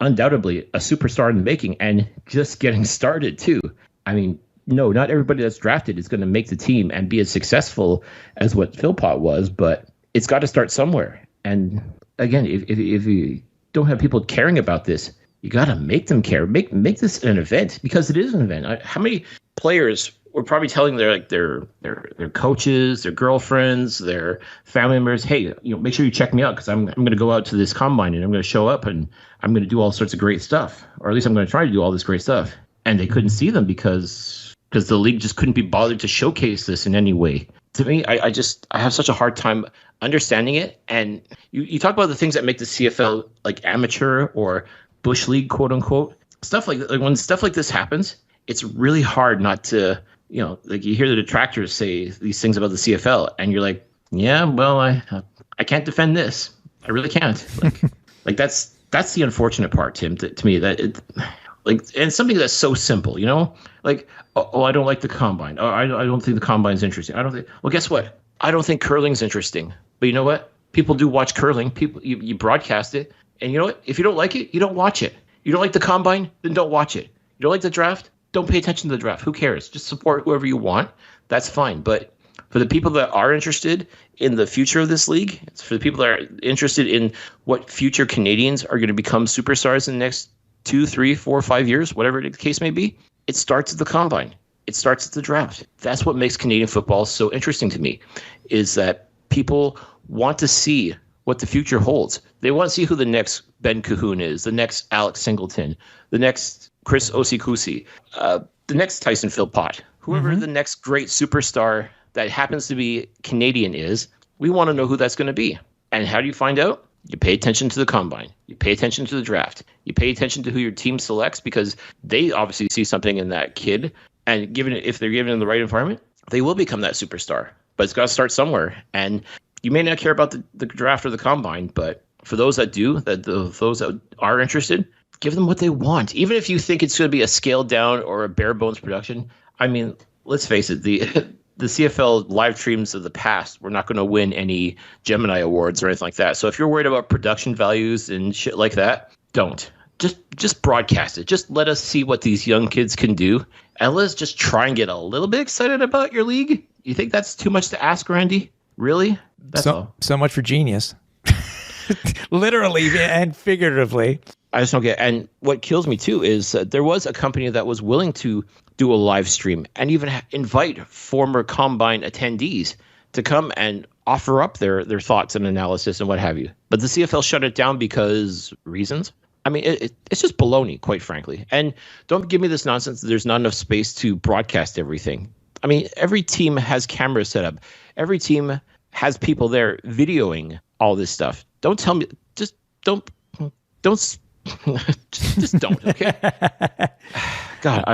undoubtedly a superstar in the making, and just getting started too. I mean, no, not everybody that's drafted is going to make the team and be as successful as what Philpott was, but it's got to start somewhere. And again, if you don't have people caring about this, you got to make them care. Make this an event, because it is an event. How many players were probably telling their coaches, their girlfriends, their family members, hey, make sure you check me out, because I'm going to go out to this Combine and I'm going to show up and I'm going to do all sorts of great stuff, or at least I'm going to try to do all this great stuff. And they couldn't see them because the league just couldn't be bothered to showcase this in any way. To me, I have such a hard time understanding it. And you talk about the things that make the CFL like amateur or bush league, quote unquote, stuff like when stuff like this happens, it's really hard not to, like you hear the detractors say these things about the CFL and you're like, yeah, well, I can't defend this. I really can't. Like that's the unfortunate part, Tim, to me, that it, like, and something that's so simple, like, oh, I don't like the Combine. Oh, I don't think the Combine's interesting. Well, guess what? I don't think curling's interesting, but you know what? People do watch curling. People, you broadcast it, and you know what? If you don't like it, you don't watch it. You don't like the Combine, then don't watch it. You don't like the draft, don't pay attention to the draft. Who cares? Just support whoever you want. That's fine. But for the people that are interested in the future of this league, it's for the people that are interested in what future Canadians are going to become superstars in the next 2, 3, 4, 5 years, whatever the case may be, it starts at the Combine. It starts at the draft. That's what makes Canadian football so interesting to me, is that people want to see what the future holds. They want to see who the next Ben Cahoon is, the next Alex Singleton, the next Chris Osikusi, the next Tyson Philpott, whoever the next great superstar that happens to be Canadian is. We want to know who that's going to be. And how do you find out? You pay attention to the combine. You pay attention to the draft. You pay attention to who your team selects because they obviously see something in that kid. And if they're given in the right environment, they will become that superstar. But it's got to start somewhere. And you may not care about the draft or the combine, but for those that do, those that are interested, give them what they want. Even if you think it's going to be a scaled down or a bare bones production. I mean, let's face it, the CFL live streams of the past were not going to win any Gemini awards or anything like that. So if you're worried about production values and shit like that, don't. Just broadcast it. Just let us see what these young kids can do. And let's just try and get a little bit excited about your league. You think that's too much to ask, Randy? Really? That's all. So much for genius. Literally and figuratively. I just don't get. And what kills me too is there was a company that was willing to do a live stream and even invite former combine attendees to come and offer up their thoughts and analysis and what have you. But the CFL shut it down because reasons. I mean, it's just baloney, quite frankly. And don't give me this nonsense that there's not enough space to broadcast everything. I mean, every team has cameras set up. Every team has people there videoing all this stuff. Don't tell me. Just don't. just don't. Okay. God,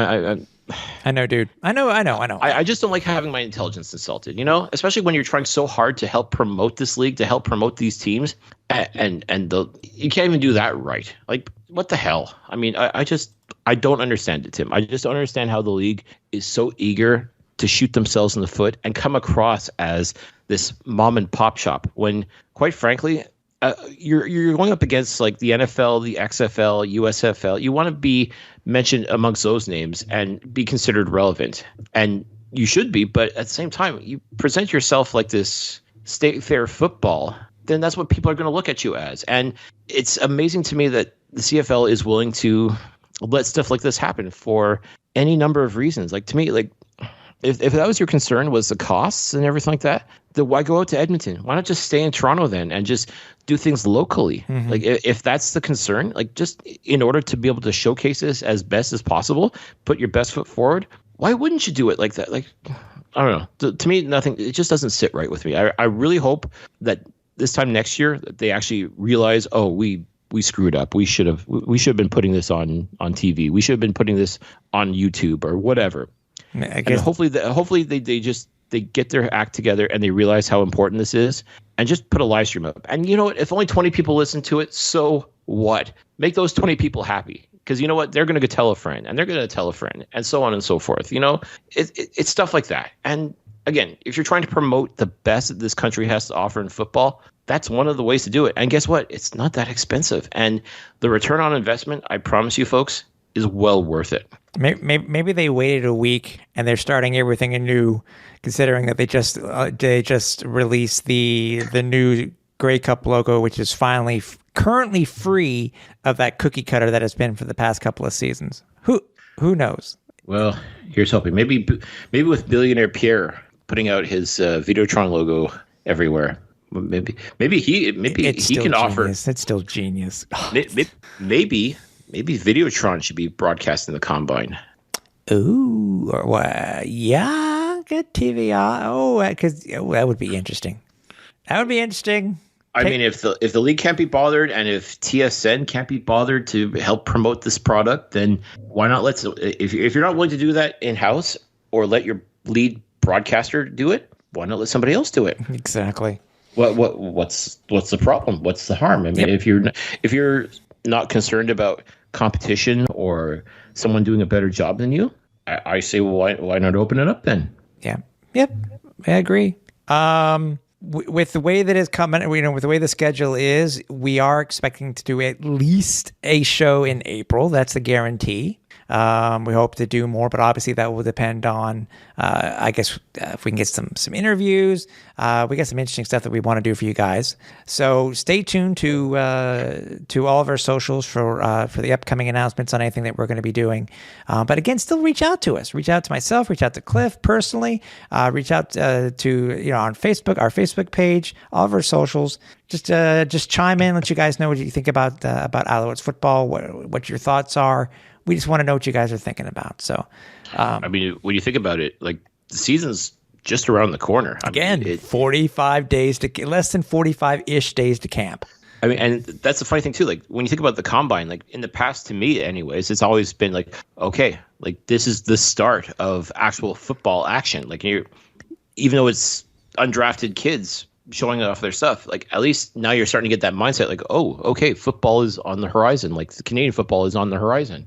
I know, dude. I know. I just don't like having my intelligence insulted, especially when you're trying so hard to help promote this league, to help promote these teams, and you can't even do that right. Like, what the hell? I mean, I don't understand it, Tim. I just don't understand how the league is so eager to shoot themselves in the foot and come across as this mom and pop shop when, quite frankly, you're going up against like the NFL, the XFL, USFL. You want to be mentioned amongst those names and be considered relevant, and you should be. But at the same time, you present yourself like this state fair football, then that's what people are going to look at you as. And it's amazing to me that the CFL is willing to let stuff like this happen for any number of reasons. Like, to me, like, if that was your concern, was the costs and everything like that, then why go out to Edmonton? Why not just stay in Toronto then and just do things locally? Mm-hmm. Like, if that's the concern, like, just in order to be able to showcase this as best as possible, put your best foot forward, why wouldn't you do it like that? Like, I don't know. To me, nothing. It just doesn't sit right with me. I really hope that this time next year that they actually realize, oh, we screwed up. We should have been putting this on TV. We should have been putting this on YouTube or whatever. I guess, and hopefully they get their act together and they realize how important this is and just put a live stream up. And you know what? If only 20 people listen to it, so what? Make those 20 people happy. Because you know what? They're going to go tell a friend and they're going to tell a friend and so on and so forth. It's stuff like that. And again, if you're trying to promote the best that this country has to offer in football, that's one of the ways to do it. And guess what? It's not that expensive. And the return on investment, I promise you folks, is well worth it. Maybe they waited a week and they're starting everything anew, considering that they just released the new Grey Cup logo, which is finally currently free of that cookie cutter that has been for the past couple of seasons. Who knows? Well, here's hoping. Maybe with billionaire Pierre putting out his Videotron logo everywhere. Maybe he can offer. It's still genius. Maybe Videotron should be broadcasting the combine. Ooh, or what? Yeah, good TV. Because that would be interesting. I mean, if the league can't be bothered, and if TSN can't be bothered to help promote this product, then why not if you're not willing to do that in house or let your lead broadcaster do it, why not let somebody else do it? Exactly. What's the problem? What's the harm? I mean, if you're not concerned about competition or someone doing a better job than you, I say, well, why not open it up then? Yeah. Yep. I agree. With the way that it's coming, with the way the schedule is, we are expecting to do at least a show in April. That's a guarantee. We hope to do more, but obviously that will depend on, I guess, if we can get some interviews. We got some interesting stuff that we want to do for you guys. So stay tuned to all of our socials for the upcoming announcements on anything that we're going to be doing. But again, still reach out to us. Reach out to myself. Reach out to Cliff personally. Reach out to on Facebook, our Facebook page, all of our socials. Just chime in. Let you guys know what you think about Alouettes football. What your thoughts are. We just want to know what you guys are thinking about. So, I mean, when you think about it, like, the season's just around the corner. 45 days less than 45-ish days to camp. I mean, and that's the funny thing too. Like when you think about the combine, like in the past, to me, anyways, it's always been like, okay, like this is the start of actual football action. Like even though it's undrafted kids showing off their stuff, like at least now you're starting to get that mindset. Like, oh, okay, football is on the horizon. Like the Canadian football is on the horizon,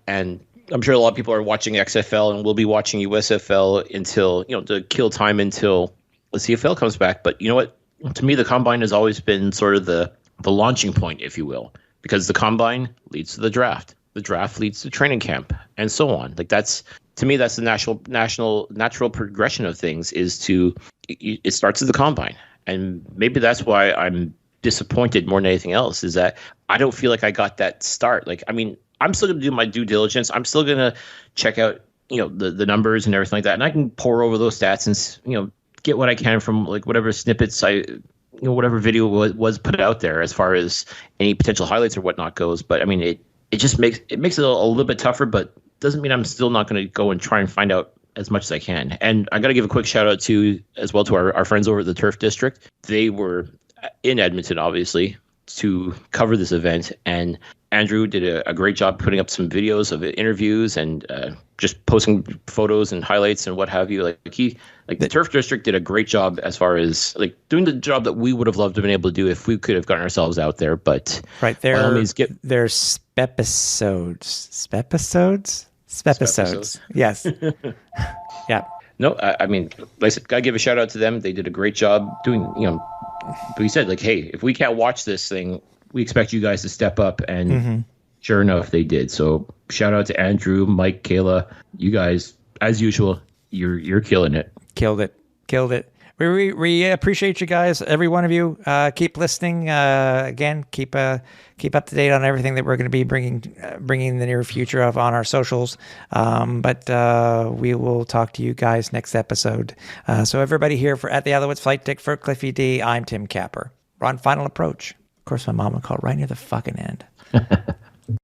and I'm sure a lot of people are watching XFL and will be watching USFL until to kill time until the CFL comes back. But you know what? To me, the combine has always been sort of the launching point, if you will, because the combine leads to the draft. The draft leads to training camp and so on. Like to me, that's the natural progression of things it starts at the combine. And maybe that's why I'm disappointed more than anything else is that I don't feel like I got that start. Like, I mean, I'm still going to do my due diligence. I'm still going to check out, the numbers and everything like that. And I can pour over those stats and, get what I can from like whatever snippets whatever video was put out there as far as any potential highlights or whatnot goes. But I mean, it just makes it a little bit tougher, but doesn't mean I'm still not going to go and try and find out as much as I can. And I got to give a quick shout out to our friends over at the Turf District. They were in Edmonton, obviously, to cover this event. And Andrew did a great job putting up some videos of interviews and just posting photos and highlights and what have you. The Turf District did a great job as far as like doing the job that we would have loved to have been able to do if we could have gotten ourselves out there. But right there, there's spepisodes. Yes. Yeah. No, I mean, like I said, gotta give a shout out to them. They did a great job doing. We said like, hey, if we can't watch this thing, we expect you guys to step up, and sure enough, they did. So shout out to Andrew, Mike, Kayla, you guys, as usual, you're killing it. Killed it. We appreciate you guys, every one of you. Keep listening. Again, keep up to date on everything that we're going to be bringing in the near future on our socials. But we will talk to you guys next episode. So everybody here at the Alouettes Flightdeck for Cliffy D, I'm Tim Capper. We're on Final Approach. Of course, my mom would call it right near the fucking end.